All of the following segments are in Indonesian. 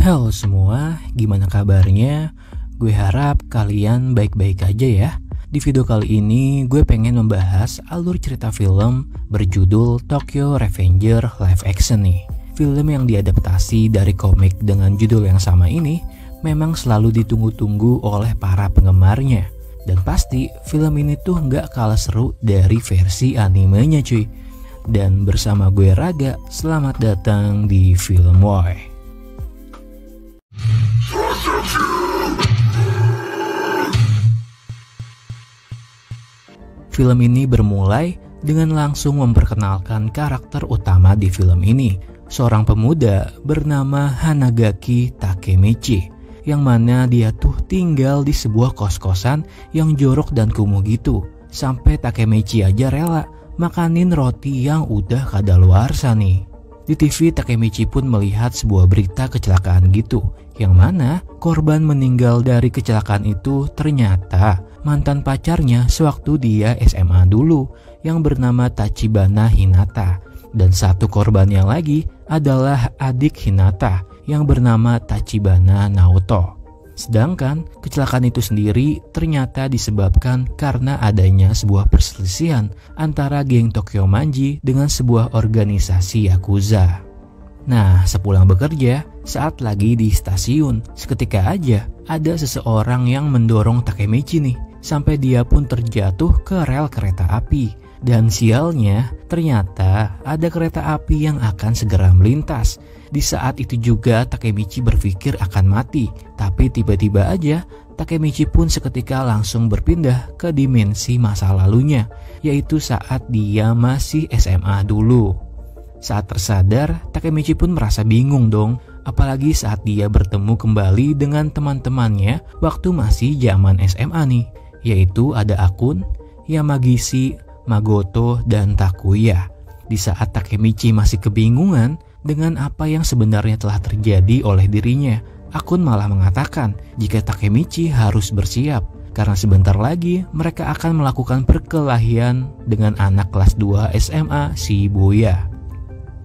Halo semua, gimana kabarnya? Gue harap kalian baik-baik aja ya. Di video kali ini gue pengen membahas alur cerita film berjudul Tokyo Revenger live action nih. Film yang diadaptasi dari komik dengan judul yang sama ini memang selalu ditunggu-tunggu oleh para penggemarnya. Dan pasti film ini tuh nggak kalah seru dari versi animenya cuy. Dan bersama gue Raga, selamat datang di Film Woy. Film ini bermulai dengan langsung memperkenalkan karakter utama di film ini, seorang pemuda bernama Hanagaki Takemichi, yang mana dia tuh tinggal di sebuah kos-kosan yang jorok dan kumuh gitu. Sampai Takemichi aja rela makanin roti yang udah kadaluarsa nih. Di TV, Takemichi pun melihat sebuah berita kecelakaan gitu, yang mana korban meninggal dari kecelakaan itu ternyata mantan pacarnya sewaktu dia SMA dulu, yang bernama Tachibana Hinata. Dan satu korbannya lagi adalah adik Hinata yang bernama Tachibana Naoto. Sedangkan kecelakaan itu sendiri ternyata disebabkan karena adanya sebuah perselisihan antara geng Tokyo Manji dengan sebuah organisasi Yakuza. Nah, sepulang bekerja, saat lagi di stasiun, seketika aja ada seseorang yang mendorong Takemichi nih, sampai dia pun terjatuh ke rel kereta api. Dan sialnya, ternyata ada kereta api yang akan segera melintas. Di saat itu juga Takemichi berpikir akan mati, tapi tiba-tiba aja Takemichi pun seketika langsung berpindah ke dimensi masa lalunya, yaitu saat dia masih SMA dulu. Saat tersadar, Takemichi pun merasa bingung dong, apalagi saat dia bertemu kembali dengan teman-temannya waktu masih zaman SMA nih, yaitu ada Akun, Yamagishi, Magoto, dan Takuya. Di saat Takemichi masih kebingungan dengan apa yang sebenarnya telah terjadi oleh dirinya, Akun malah mengatakan jika Takemichi harus bersiap karena sebentar lagi mereka akan melakukan perkelahian dengan anak kelas 2 SMA Shibuya.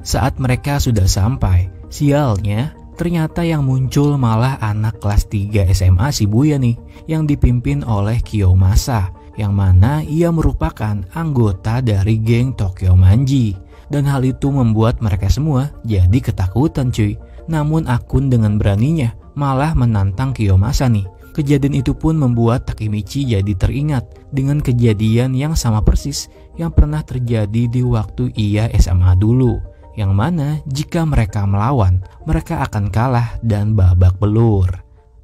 Saat mereka sudah sampai, sialnya ternyata yang muncul malah anak kelas 3 SMA Shibuya nih, yang dipimpin oleh Kiyomasa, yang mana ia merupakan anggota dari geng Tokyo Manji. Dan hal itu membuat mereka semua jadi ketakutan cuy. Namun Akun dengan beraninya malah menantang Kiyomasa nih. Kejadian itu pun membuat Takemichi jadi teringat dengan kejadian yang sama persis yang pernah terjadi di waktu ia SMA dulu. Yang mana jika mereka melawan, mereka akan kalah dan babak belur.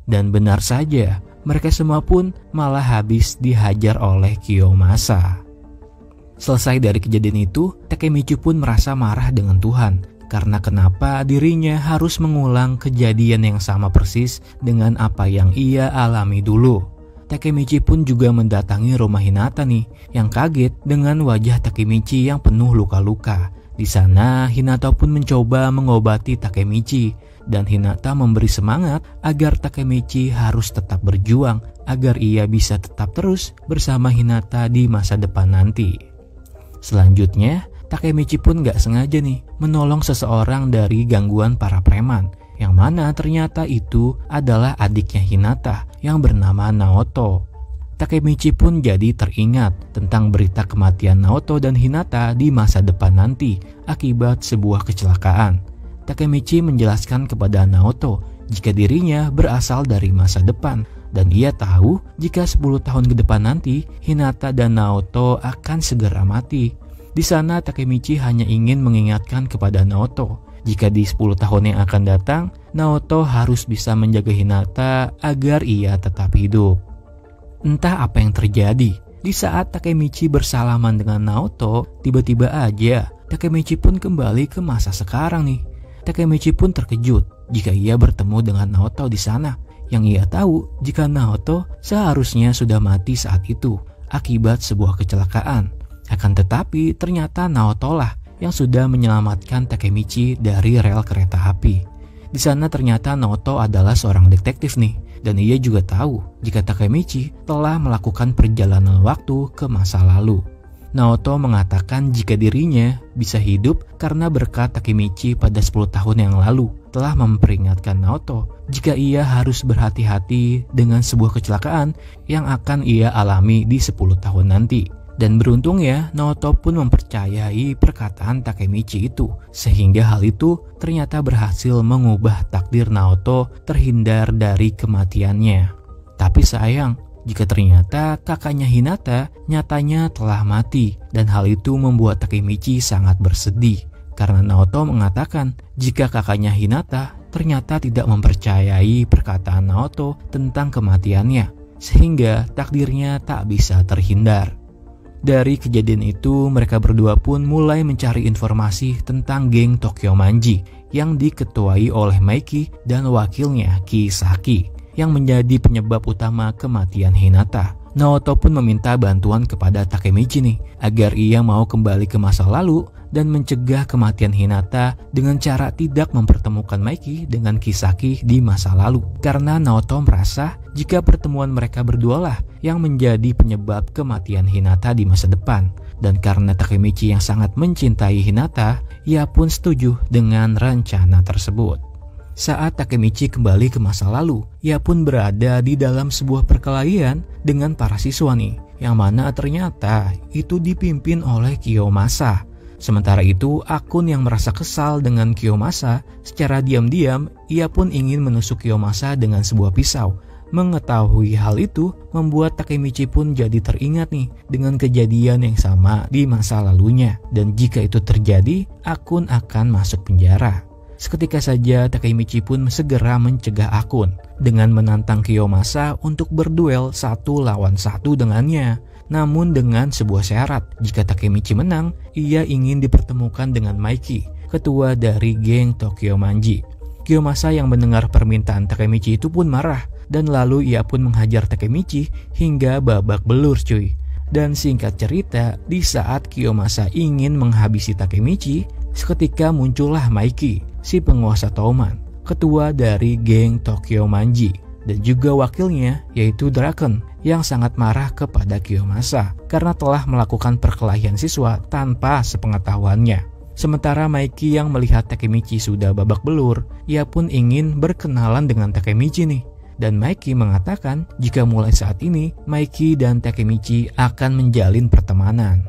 Dan benar saja, mereka semua pun malah habis dihajar oleh Kiyomasa. Selesai dari kejadian itu, Takemichi pun merasa marah dengan Tuhan karena kenapa dirinya harus mengulang kejadian yang sama persis dengan apa yang ia alami dulu. Takemichi pun juga mendatangi rumah Hinata nih, yang kaget dengan wajah Takemichi yang penuh luka-luka. Di sana, Hinata pun mencoba mengobati Takemichi, dan Hinata memberi semangat agar Takemichi harus tetap berjuang agar ia bisa tetap terus bersama Hinata di masa depan nanti. Selanjutnya, Takemichi pun gak sengaja nih menolong seseorang dari gangguan para preman, yang mana ternyata itu adalah adiknya Hinata yang bernama Naoto. Takemichi pun jadi teringat tentang berita kematian Naoto dan Hinata di masa depan nanti akibat sebuah kecelakaan. Takemichi menjelaskan kepada Naoto jika dirinya berasal dari masa depan dan ia tahu jika 10 tahun ke depan nanti Hinata dan Naoto akan segera mati. Di sana Takemichi hanya ingin mengingatkan kepada Naoto jika di 10 tahun yang akan datang Naoto harus bisa menjaga Hinata agar ia tetap hidup. Entah apa yang terjadi, di saat Takemichi bersalaman dengan Naoto, tiba-tiba aja Takemichi pun kembali ke masa sekarang nih. Takemichi pun terkejut jika ia bertemu dengan Naoto di sana, yang ia tahu jika Naoto seharusnya sudah mati saat itu akibat sebuah kecelakaan. Akan tetapi ternyata Naoto lah yang sudah menyelamatkan Takemichi dari rel kereta api. Di sana ternyata Naoto adalah seorang detektif nih, dan ia juga tahu jika Takemichi telah melakukan perjalanan waktu ke masa lalu. Naoto mengatakan jika dirinya bisa hidup karena berkat Takemichi pada 10 tahun yang lalu telah memperingatkan Naoto jika ia harus berhati-hati dengan sebuah kecelakaan yang akan ia alami di 10 tahun nanti. Dan beruntungnya Naoto pun mempercayai perkataan Takemichi itu, sehingga hal itu ternyata berhasil mengubah takdir Naoto terhindar dari kematiannya. Tapi sayang, jika ternyata kakaknya Hinata nyatanya telah mati, dan hal itu membuat Takemichi sangat bersedih karena Naoto mengatakan jika kakaknya Hinata ternyata tidak mempercayai perkataan Naoto tentang kematiannya, sehingga takdirnya tak bisa terhindar. Dari kejadian itu, mereka berdua pun mulai mencari informasi tentang geng Tokyo Manji yang diketuai oleh Maiki dan wakilnya Kisaki yang menjadi penyebab utama kematian Hinata. Naoto pun meminta bantuan kepada Takemichi nih agar ia mau kembali ke masa lalu dan mencegah kematian Hinata dengan cara tidak mempertemukan Maiki dengan Kisaki di masa lalu. Karena Naoto merasa jika pertemuan mereka berdualah yang menjadi penyebab kematian Hinata di masa depan. Dan karena Takemichi yang sangat mencintai Hinata, ia pun setuju dengan rencana tersebut. Saat Takemichi kembali ke masa lalu, ia pun berada di dalam sebuah perkelahian dengan para siswa nih, yang mana ternyata itu dipimpin oleh Kiyomasa. Sementara itu, akun yang merasa kesal dengan Kiyomasa, secara diam-diam ia pun ingin menusuk Kiyomasa dengan sebuah pisau. Mengetahui hal itu membuat Takemichi pun jadi teringat nih dengan kejadian yang sama di masa lalunya, dan jika itu terjadi, akun akan masuk penjara. Seketika saja Takemichi pun segera mencegah akun dengan menantang Kiyomasa untuk berduel 1 lawan 1 dengannya. Namun dengan sebuah syarat, jika Takemichi menang, ia ingin dipertemukan dengan Maiki, ketua dari geng Tokyo Manji. Kiyomasa yang mendengar permintaan Takemichi itu pun marah, dan lalu ia pun menghajar Takemichi hingga babak belur cuy. Dan singkat cerita, di saat Kiyomasa ingin menghabisi Takemichi, seketika muncullah Maiki, si penguasa Touman, ketua dari geng Tokyo Manji, dan juga wakilnya yaitu Draken yang sangat marah kepada Kiyomasa karena telah melakukan perkelahian siswa tanpa sepengetahuannya. Sementara Maiki yang melihat Takemichi sudah babak belur, ia pun ingin berkenalan dengan Takemichi nih. Dan Maiki mengatakan jika mulai saat ini Maiki dan Takemichi akan menjalin pertemanan.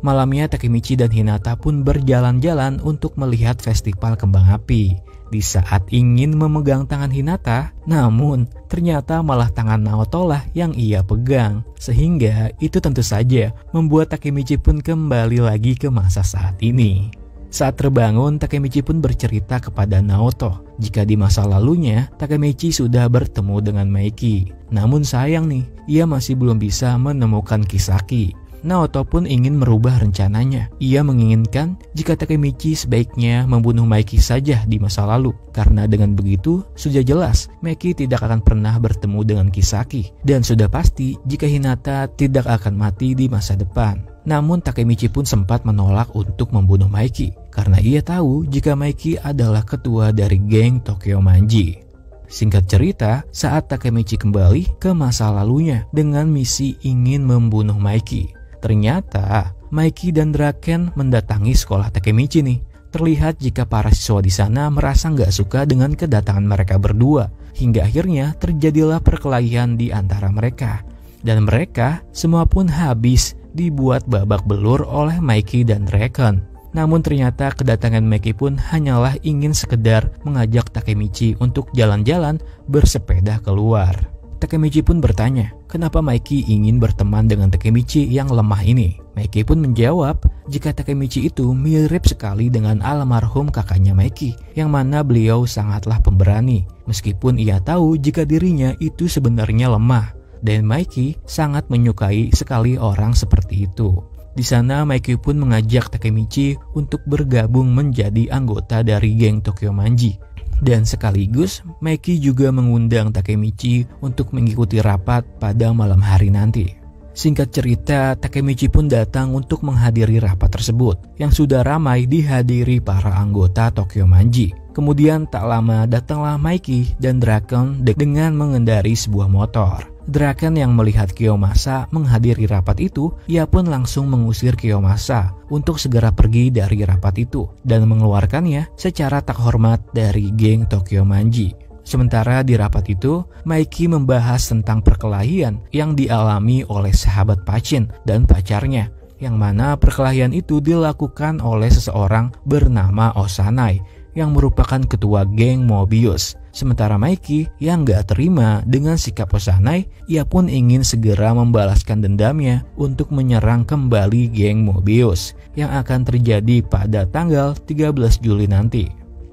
Malamnya Takemichi dan Hinata pun berjalan-jalan untuk melihat festival kembang api. Di saat ingin memegang tangan Hinata, namun ternyata malah tangan Naoto lah yang ia pegang. Sehingga itu tentu saja membuat Takemichi pun kembali lagi ke masa saat ini. Saat terbangun, Takemichi pun bercerita kepada Naoto jika di masa lalunya Takemichi sudah bertemu dengan Maiki. Namun sayang nih, ia masih belum bisa menemukan Kisaki. Naoto pun ingin merubah rencananya. Ia menginginkan jika Takemichi sebaiknya membunuh Maiki saja di masa lalu. Karena dengan begitu, sudah jelas Maiki tidak akan pernah bertemu dengan Kisaki. Dan sudah pasti jika Hinata tidak akan mati di masa depan. Namun Takemichi pun sempat menolak untuk membunuh Maiki. Karena ia tahu jika Maiki adalah ketua dari geng Tokyo Manji. Singkat cerita, saat Takemichi kembali ke masa lalunya dengan misi ingin membunuh Maiki, ternyata Maiki dan Draken mendatangi sekolah Takemichi nih. Terlihat jika para siswa di sana merasa nggak suka dengan kedatangan mereka berdua, hingga akhirnya terjadilah perkelahian di antara mereka. Dan mereka semua pun habis dibuat babak belur oleh Maiki dan Draken. Namun ternyata kedatangan Maiki pun hanyalah ingin sekedar mengajak Takemichi untuk jalan-jalan bersepeda keluar. Takemichi pun bertanya, kenapa Maiki ingin berteman dengan Takemichi yang lemah ini? Maiki pun menjawab, jika Takemichi itu mirip sekali dengan almarhum kakaknya Maiki, yang mana beliau sangatlah pemberani, meskipun ia tahu jika dirinya itu sebenarnya lemah. Dan Maiki sangat menyukai sekali orang seperti itu. Di sana Maiki pun mengajak Takemichi untuk bergabung menjadi anggota dari geng Tokyo Manji. Dan sekaligus Maiki juga mengundang Takemichi untuk mengikuti rapat pada malam hari nanti. Singkat cerita, Takemichi pun datang untuk menghadiri rapat tersebut yang sudah ramai dihadiri para anggota Tokyo Manji. Kemudian tak lama datanglah Maiki dan Draken dengan mengendarai sebuah motor. Draken yang melihat Kiyomasa menghadiri rapat itu, ia pun langsung mengusir Kiyomasa untuk segera pergi dari rapat itu dan mengeluarkannya secara tak hormat dari geng Tokyo Manji. Sementara di rapat itu, Maiki membahas tentang perkelahian yang dialami oleh sahabat Pachin dan pacarnya, yang mana perkelahian itu dilakukan oleh seseorang bernama Osanai yang merupakan ketua geng Mobius. Sementara Maiki yang gak terima dengan sikap Osanai, ia pun ingin segera membalaskan dendamnya untuk menyerang kembali geng Mobius yang akan terjadi pada tanggal 13 Juli nanti.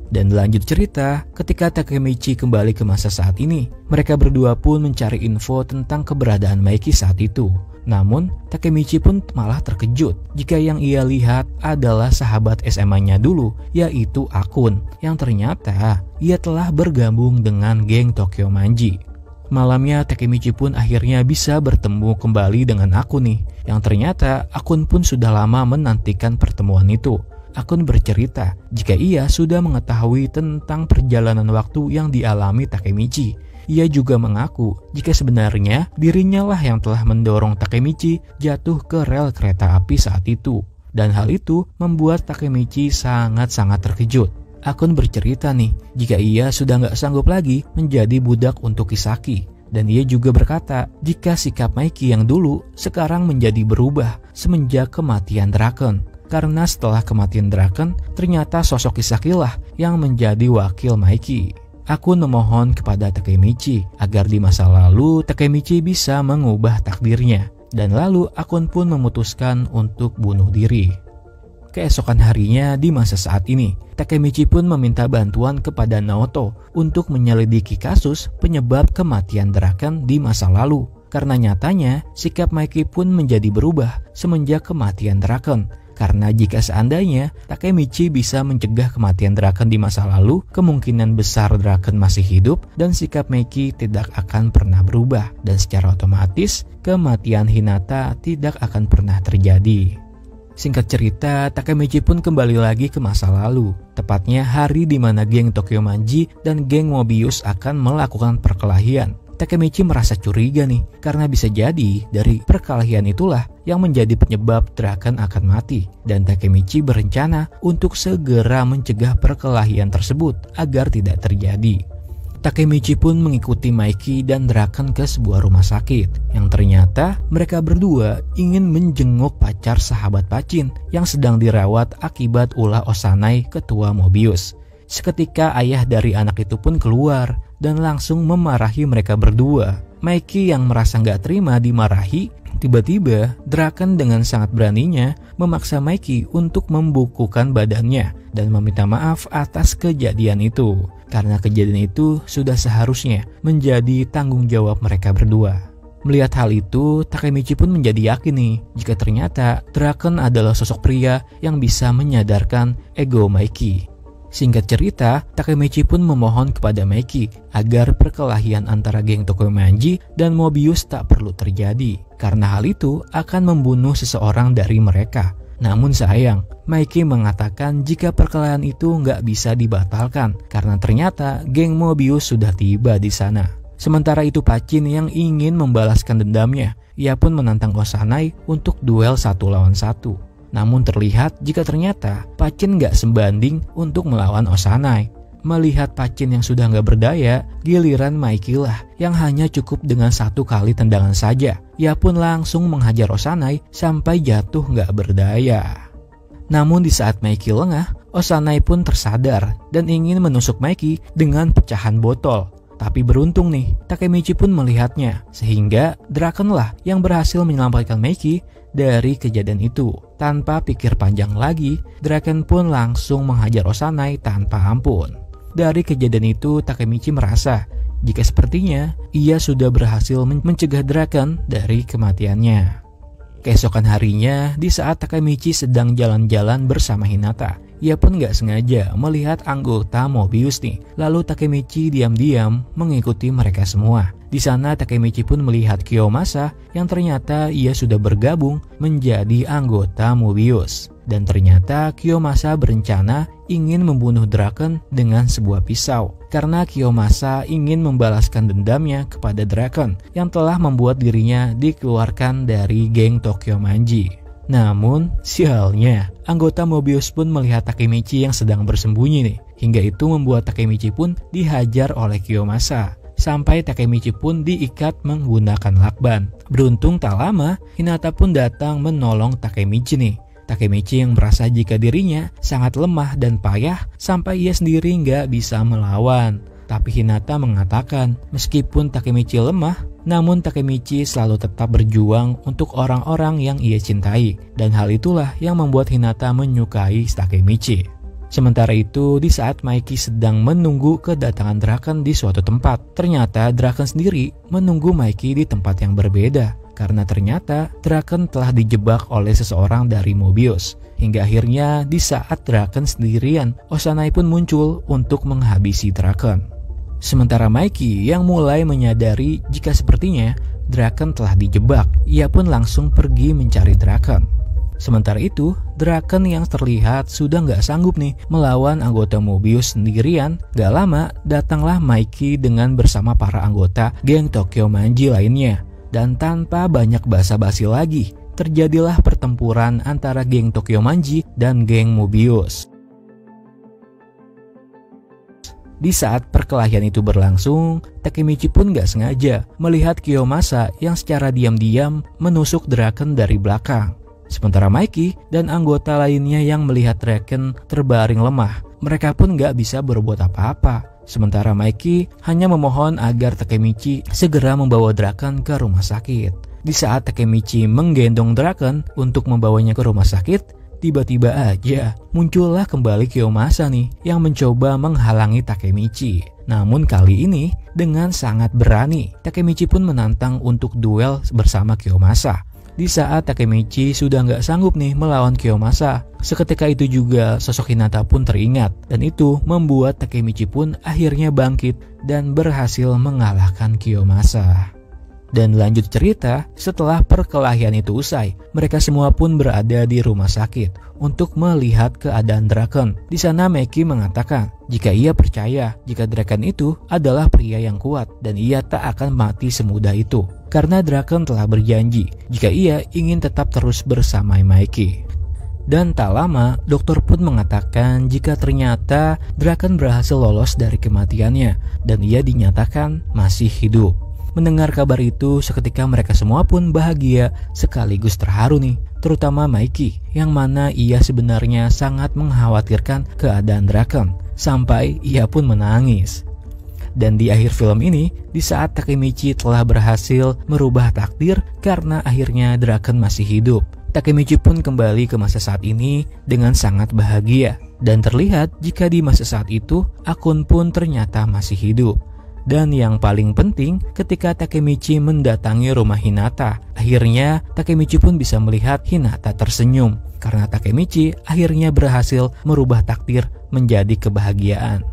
Dan lanjut cerita, ketika Takemichi kembali ke masa saat ini, mereka berdua pun mencari info tentang keberadaan Maiki saat itu. Namun, Takemichi pun malah terkejut jika yang ia lihat adalah sahabat SMA-nya dulu, yaitu Akun, yang ternyata ia telah bergabung dengan geng Tokyo Manji. Malamnya Takemichi pun akhirnya bisa bertemu kembali dengan Akun nih, yang ternyata Akun pun sudah lama menantikan pertemuan itu. Akun bercerita jika ia sudah mengetahui tentang perjalanan waktu yang dialami Takemichi. Ia juga mengaku jika sebenarnya dirinya lah yang telah mendorong Takemichi jatuh ke rel kereta api saat itu. Dan hal itu membuat Takemichi sangat-sangat terkejut. Akun bercerita nih, jika ia sudah nggak sanggup lagi menjadi budak untuk Kisaki. Dan ia juga berkata jika sikap Maiki yang dulu sekarang menjadi berubah semenjak kematian Draken. Karena setelah kematian Draken, ternyata sosok Kisaki lah yang menjadi wakil Maiki. Akun memohon kepada Takemichi agar di masa lalu Takemichi bisa mengubah takdirnya. Dan lalu Akun pun memutuskan untuk bunuh diri. Keesokan harinya di masa saat ini, Takemichi pun meminta bantuan kepada Naoto untuk menyelidiki kasus penyebab kematian Draken di masa lalu. Karena nyatanya sikap Maiki pun menjadi berubah semenjak kematian Draken. Karena jika seandainya Takemichi bisa mencegah kematian Draken di masa lalu, kemungkinan besar Draken masih hidup dan sikap Maiki tidak akan pernah berubah. Dan secara otomatis, kematian Hinata tidak akan pernah terjadi. Singkat cerita, Takemichi pun kembali lagi ke masa lalu. Tepatnya hari di mana geng Tokyo Manji dan geng Mobius akan melakukan perkelahian. Takemichi merasa curiga nih, karena bisa jadi dari perkelahian itulah yang menjadi penyebab Draken akan mati. Dan Takemichi berencana untuk segera mencegah perkelahian tersebut agar tidak terjadi. Takemichi pun mengikuti Maiki dan Draken ke sebuah rumah sakit, yang ternyata mereka berdua ingin menjenguk pacar sahabat Pachin yang sedang dirawat akibat ulah Osanai ketua Mobius. Seketika ayah dari anak itu pun keluar dan langsung memarahi mereka berdua. Maiki yang merasa nggak terima dimarahi, tiba-tiba Draken dengan sangat beraninya memaksa Maiki untuk membukukan badannya dan meminta maaf atas kejadian itu. Karena kejadian itu sudah seharusnya menjadi tanggung jawab mereka berdua. Melihat hal itu, Takemichi pun menjadi yakin nih jika ternyata Draken adalah sosok pria yang bisa menyadarkan ego Maiki. Singkat cerita, Takemichi pun memohon kepada Maiki agar perkelahian antara geng Tokyo Manji dan Mobius tak perlu terjadi, karena hal itu akan membunuh seseorang dari mereka. Namun sayang, Maiki mengatakan jika perkelahian itu nggak bisa dibatalkan, karena ternyata geng Mobius sudah tiba di sana. Sementara itu Pachin yang ingin membalaskan dendamnya, ia pun menantang Osanai untuk duel 1 lawan 1. Namun terlihat jika ternyata Pachin gak sebanding untuk melawan Osanai. Melihat Pachin yang sudah gak berdaya, giliran Maiki lah yang hanya cukup dengan 1 kali tendangan saja. Ia pun langsung menghajar Osanai sampai jatuh gak berdaya. Namun di saat Maiki lengah, Osanai pun tersadar dan ingin menusuk Maiki dengan pecahan botol. Tapi beruntung nih, Takemichi pun melihatnya, sehingga Draken lah yang berhasil menyelamatkan Maiki dari kejadian itu. Tanpa pikir panjang lagi, Draken pun langsung menghajar Osanai tanpa ampun. Dari kejadian itu, Takemichi merasa jika sepertinya ia sudah berhasil mencegah Draken dari kematiannya. Keesokan harinya, di saat Takemichi sedang jalan-jalan bersama Hinata, ia pun gak sengaja melihat anggota Mobius nih. Lalu Takemichi diam-diam mengikuti mereka semua. Di sana Takemichi pun melihat Kiyomasa yang ternyata ia sudah bergabung menjadi anggota Mobius. Dan ternyata Kiyomasa berencana ingin membunuh Draken dengan sebuah pisau karena Kiyomasa ingin membalaskan dendamnya kepada Draken yang telah membuat dirinya dikeluarkan dari geng Tokyo Manji. Namun, sialnya, anggota Mobius pun melihat Takemichi yang sedang bersembunyi nih. Hingga itu membuat Takemichi pun dihajar oleh Kiyomasa. Sampai Takemichi pun diikat menggunakan lakban. Beruntung tak lama, Hinata pun datang menolong Takemichi nih. Takemichi yang merasa jika dirinya sangat lemah dan payah sampai ia sendiri nggak bisa melawan. Tapi Hinata mengatakan meskipun Takemichi lemah, namun Takemichi selalu tetap berjuang untuk orang-orang yang ia cintai. Dan hal itulah yang membuat Hinata menyukai Takemichi. Sementara itu, di saat Maiki sedang menunggu kedatangan Draken di suatu tempat, ternyata Draken sendiri menunggu Maiki di tempat yang berbeda. Karena ternyata Draken telah dijebak oleh seseorang dari Mobius. Hingga akhirnya di saat Draken sendirian, Osanai pun muncul untuk menghabisi Draken. Sementara Maiki yang mulai menyadari jika sepertinya Draken telah dijebak, ia pun langsung pergi mencari Draken. Sementara itu, Draken yang terlihat sudah nggak sanggup nih melawan anggota Mobius sendirian. Gak lama, datanglah Maiki dengan bersama para anggota geng Tokyo Manji lainnya. Dan tanpa banyak basa-basi lagi, terjadilah pertempuran antara geng Tokyo Manji dan geng Mobius. Di saat perkelahian itu berlangsung, Takemichi pun gak sengaja melihat Kiyomasa yang secara diam-diam menusuk Draken dari belakang. Sementara Maiki dan anggota lainnya yang melihat Draken terbaring lemah, mereka pun gak bisa berbuat apa-apa. Sementara Maiki hanya memohon agar Takemichi segera membawa Draken ke rumah sakit. Di saat Takemichi menggendong Draken untuk membawanya ke rumah sakit, tiba-tiba aja muncullah kembali Kiyomasa nih yang mencoba menghalangi Takemichi. Namun kali ini dengan sangat berani, Takemichi pun menantang untuk duel bersama Kiyomasa. Di saat Takemichi sudah nggak sanggup nih melawan Kiyomasa, seketika itu juga sosok Hinata pun teringat. Dan itu membuat Takemichi pun akhirnya bangkit dan berhasil mengalahkan Kiyomasa. Dan lanjut cerita, setelah perkelahian itu usai, mereka semua pun berada di rumah sakit untuk melihat keadaan Draken. Di sana Maiki mengatakan jika ia percaya jika Draken itu adalah pria yang kuat dan ia tak akan mati semudah itu. Karena Draken telah berjanji jika ia ingin tetap terus bersama Maiki. Dan tak lama, dokter pun mengatakan jika ternyata Draken berhasil lolos dari kematiannya dan ia dinyatakan masih hidup. Mendengar kabar itu, seketika mereka semua pun bahagia sekaligus terharu nih, terutama Maiki, yang mana ia sebenarnya sangat mengkhawatirkan keadaan Draken, sampai ia pun menangis. Dan di akhir film ini, di saat Takemichi telah berhasil merubah takdir karena akhirnya Draken masih hidup, Takemichi pun kembali ke masa saat ini dengan sangat bahagia. Dan terlihat jika di masa saat itu, Akun pun ternyata masih hidup. Dan yang paling penting, ketika Takemichi mendatangi rumah Hinata, akhirnya Takemichi pun bisa melihat Hinata tersenyum. Karena Takemichi akhirnya berhasil merubah takdir menjadi kebahagiaan.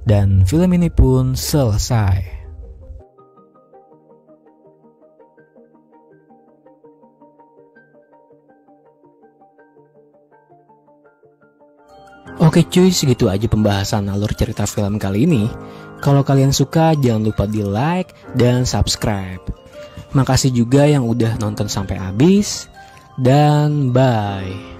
Dan film ini pun selesai. Oke cuy, segitu aja pembahasan alur cerita film kali ini. Kalau kalian suka, jangan lupa di like dan subscribe. Makasih juga yang udah nonton sampai habis. Dan bye.